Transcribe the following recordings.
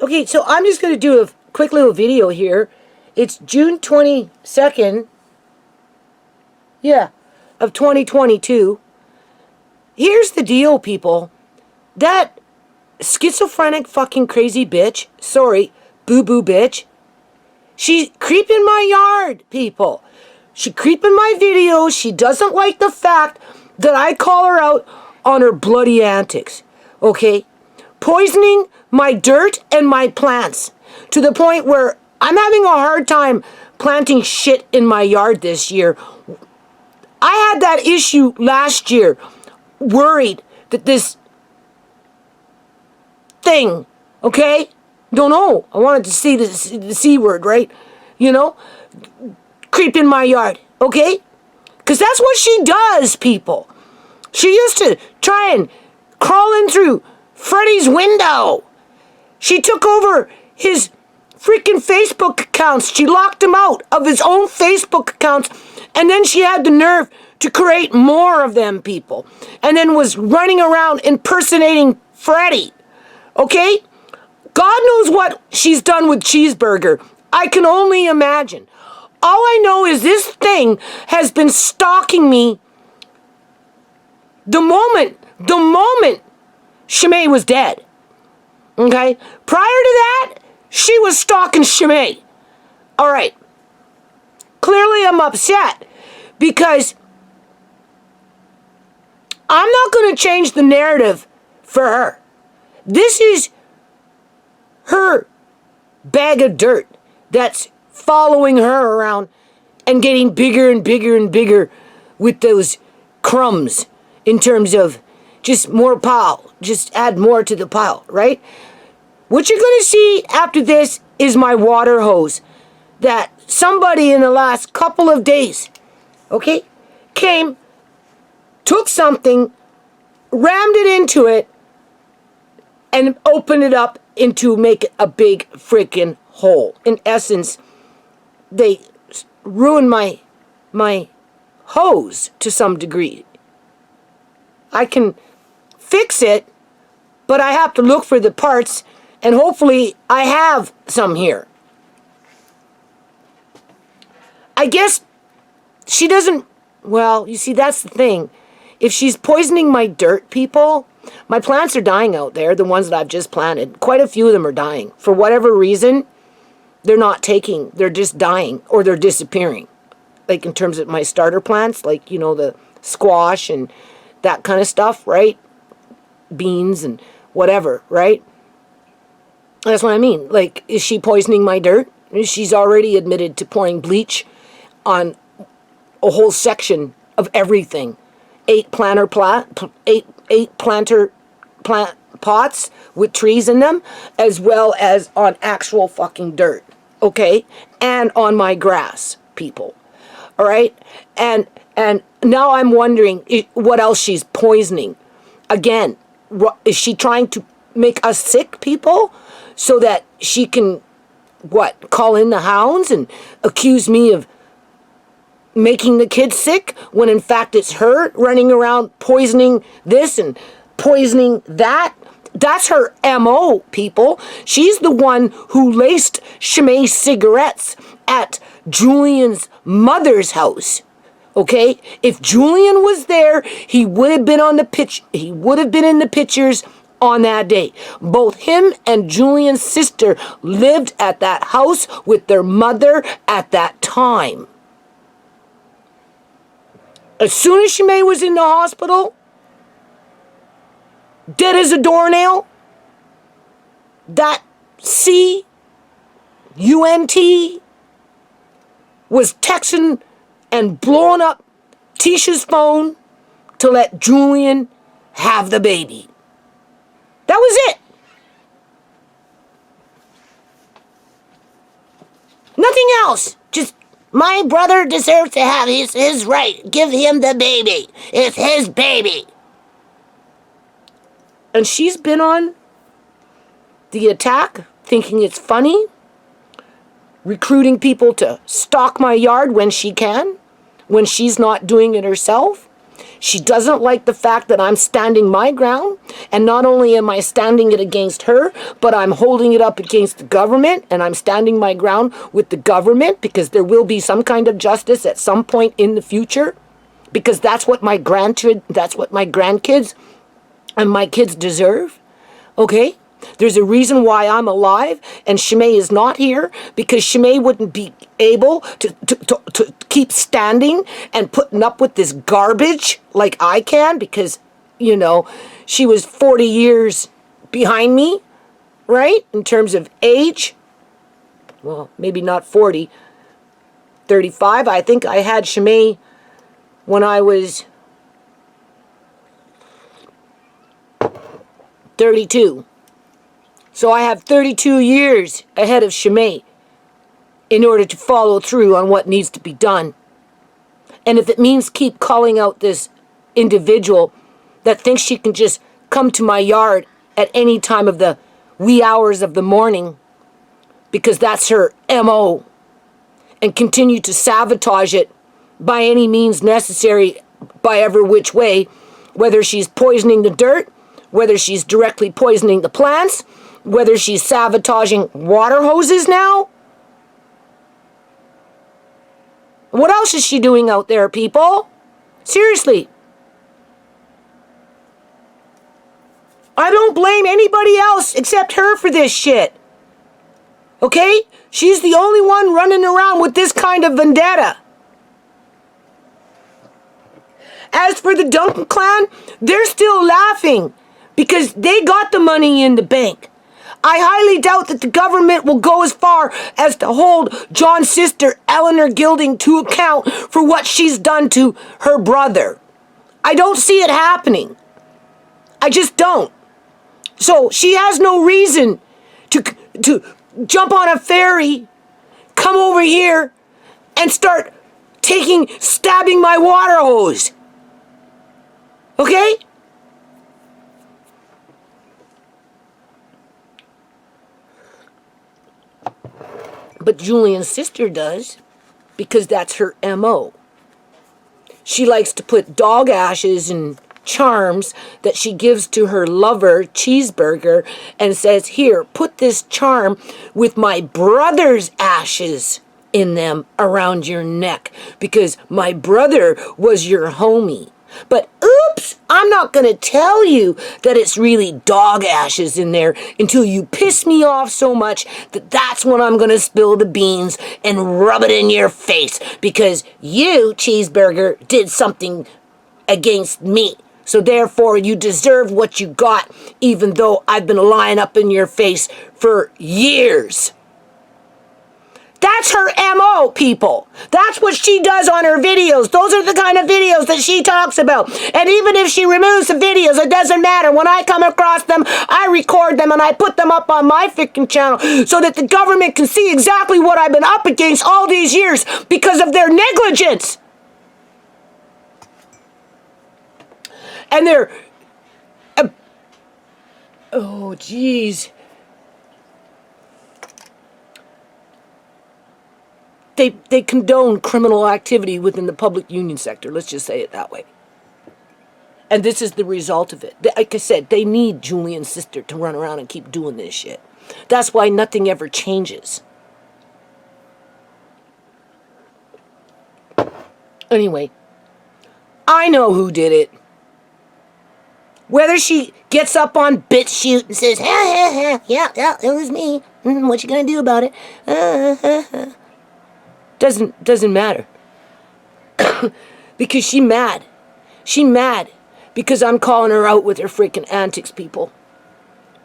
Okay, so I'm just going to do a quick little video here. It's June 22nd, yeah, of 2022. Here's the deal, people. That schizophrenic fucking crazy bitch, sorry, boo-boo bitch, she creeping my yard, people. She creeping my videos. She doesn't like the fact that I call her out on her bloody antics, okay? Poisoning my dirt and my plants to the point where I'm having a hard time planting shit in my yard this year. I had that issue last year, worried that this thing, okay? Don't know. I wanted to see the C word, right? You know? Creep in my yard, okay? Because that's what she does, people. She used to try and crawl in through Freddie's window. She took over his freaking Facebook accounts. She locked him out of his own Facebook accounts. And then she had the nerve to create more of them, people. And then was running around impersonating Freddie. Okay? God knows what she's done with Cheeseburger. I can only imagine. All I know is this thing has been stalking me the moment ShaMay was dead. Okay? Prior to that, she was stalking ShaMay. All right. Clearly I'm upset because I'm not going to change the narrative for her. This is her bag of dirt that's following her around and getting bigger and bigger and bigger with those crumbs in terms of just more pile. Just add more to the pile, right? What you're going to see after this is my water hose that somebody in the last couple of days, okay, came, took something, rammed it into it, and opened it up into make a big freaking hole. In essence, they ruined my hose to some degree. I can fix it, but I have to look for the parts, and hopefully I have some here. I guess she doesn't, well, you see, that's the thing. If she's poisoning my dirt, people, my plants are dying out there, the ones that I've just planted. Quite a few of them are dying. For whatever reason, they're not taking, they're just dying or they're disappearing. Like in terms of my starter plants, like, you know, the squash and that kind of stuff, right? Beans and whatever, right? That's what I mean. Like, is she poisoning my dirt? She's already admitted to pouring bleach on a whole section of everything. 8 planter plant pots with trees in them, as well as on actual fucking dirt, okay? And on my grass, people. All right? And now I'm wondering what else she's poisoning. Again, is she trying to make us sick, people, so that she can, what, call in the hounds and accuse me of making the kids sick, when in fact it's her running around poisoning this and poisoning that? That's her MO, people. She's the one who laced ShaMay cigarettes at Julian's mother's house. Okay? If Julian was there, he would have been on the pitch. He would have been in the pictures on that day. Both him and Julian's sister lived at that house with their mother at that time. As soon as ShaMay was in the hospital, dead as a doornail, that C-U-N-T was texting and blowing up Tisha's phone to let Julian have the baby. That was it. Nothing else. Just, my brother deserves to have his right. Give him the baby. It's his baby. And she's been on the attack, thinking it's funny, recruiting people to stalk my yard when she can, when she's not doing it herself. She doesn't like the fact that I'm standing my ground, and not only am I standing it against her, but I'm holding it up against the government, and I'm standing my ground with the government, because there will be some kind of justice at some point in the future, because that's what my grandkids and my kids deserve. Okay? There's a reason why I'm alive and ShaMay is not here, because ShaMay wouldn't be able to keep standing and putting up with this garbage like I can, because, you know, she was 40 years behind me, right? In terms of age. Well, maybe not 40. 35. I think I had ShaMay when I was 32. So I have 32 years ahead of ShaMay in order to follow through on what needs to be done. And if it means keep calling out this individual that thinks she can just come to my yard at any time of the wee hours of the morning, because that's her MO, and continue to sabotage it by any means necessary, by every which way, whether she's poisoning the dirt, whether she's directly poisoning the plants, whether she's sabotaging water hoses now. What else is she doing out there, people? Seriously. I don't blame anybody else except her for this shit. Okay? She's the only one running around with this kind of vendetta. As for the Duncan clan, they're still laughing because they got the money in the bank. I highly doubt that the government will go as far as to hold John's sister, Eleanor Gilding, to account for what she's done to her brother. I don't see it happening. I just don't. So she has no reason to jump on a ferry, come over here, and start stabbing my water hose. Okay? But Julian's sister does, because that's her MO. She likes to put dog ashes and charms that she gives to her lover, Cheeseburger, and says, here, put this charm with my brother's ashes in them around your neck, because my brother was your homie. But oops, I'm not going to tell you that it's really dog ashes in there until you piss me off so much that that's when I'm going to spill the beans and rub it in your face, because you, Cheeseburger, did something against me. So therefore you deserve what you got, even though I've been lying up in your face for years. That's her MO, people. That's what she does on her videos. Those are the kind of videos that she talks about. And even if she removes the videos, it doesn't matter. When I come across them, I record them and I put them up on my freaking channel so that the government can see exactly what I've been up against all these years because of their negligence. And their... oh, geez. They condone criminal activity within the public union sector. Let's just say it that way. And this is the result of it. Like I said, they need Julian's sister to run around and keep doing this shit. That's why nothing ever changes. Anyway, I know who did it. Whether she gets up on BitChute and says, yeah, it was me. What you gonna do about it? Doesn't matter. Because she's mad. She's mad because I'm calling her out with her freaking antics, people.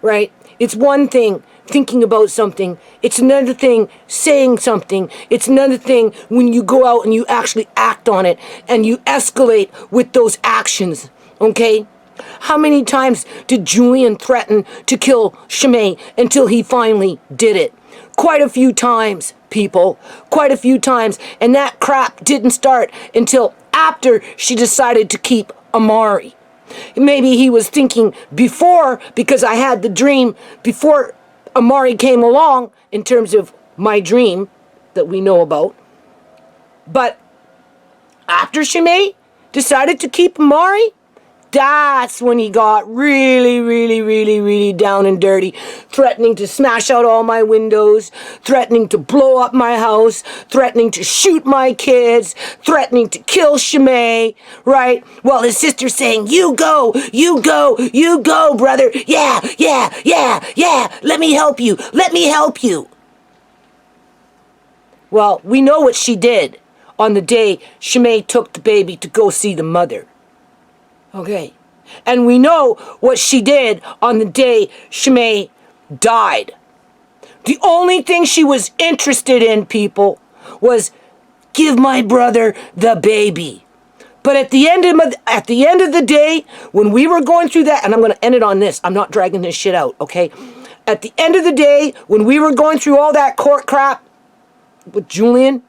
Right? It's one thing thinking about something. It's another thing saying something. It's another thing when you go out and you actually act on it and you escalate with those actions. Okay? How many times did Julian threaten to kill ShaMay until he finally did it? Quite a few times, people. Quite a few times. And that crap didn't start until after she decided to keep Amari. Maybe he was thinking before, because I had the dream before Amari came along, in terms of my dream that we know about. But after ShaMay, decided to keep Amari, that's when he got really down and dirty, threatening to smash out all my windows, threatening to blow up my house, threatening to shoot my kids, threatening to kill ShaMay, right? Well, his sister's saying, you go, brother. Yeah, let me help you. Well, we know what she did on the day ShaMay took the baby to go see the mother. Okay. And we know what she did on the day ShaMay died. The only thing she was interested in, people, was give my brother the baby. But at the end of the day, when we were going through that, and I'm going to end it on this. I'm not dragging this shit out, okay? At the end of the day, when we were going through all that court crap with Julian,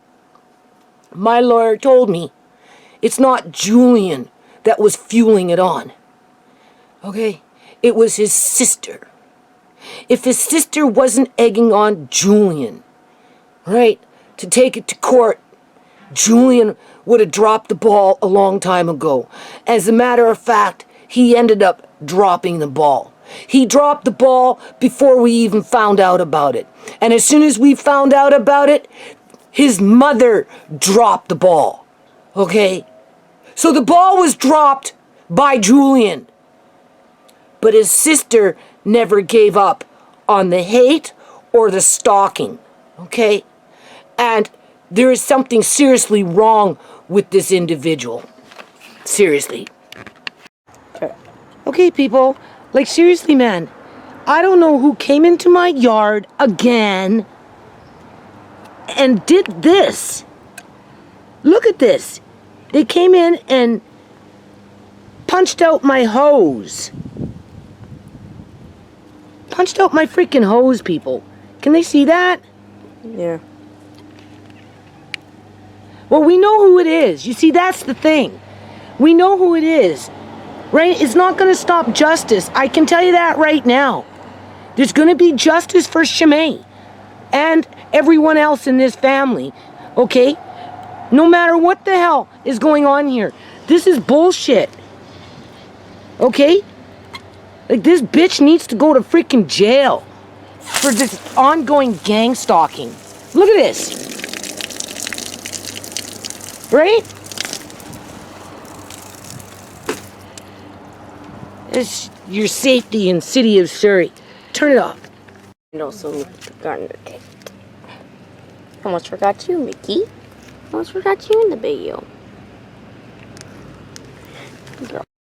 my lawyer told me it's not Julian that was fueling it on. Okay? It was his sister. If his sister wasn't egging on Julian, right, to take it to court, Julian would have dropped the ball a long time ago. As a matter of fact, he ended up dropping the ball. He dropped the ball before we even found out about it. And as soon as we found out about it, his mother dropped the ball. Okay? So the ball was dropped by Julian. But his sister never gave up on the hate or the stalking. Okay? And there is something seriously wrong with this individual. Seriously. Okay, people. Like, seriously, man. I don't know who came into my yard again and did this. Look at this. They came in and punched out my hose. Punched out my freaking hose, people. Can they see that? Yeah. Well, we know who it is. You see, that's the thing. We know who it is. Right? It's not going to stop justice. I can tell you that right now. There's going to be justice for ShaMay and everyone else in this family. Okay? No matter what the hell is going on here. This is bullshit. Okay? Like, this bitch needs to go to freaking jail for this ongoing gang stalking. Look at this. Right? It's your safety in city of Surrey. Turn it off. And also the gardener cake. Almost forgot you, Mickey. Almost forgot you in the video. Girl.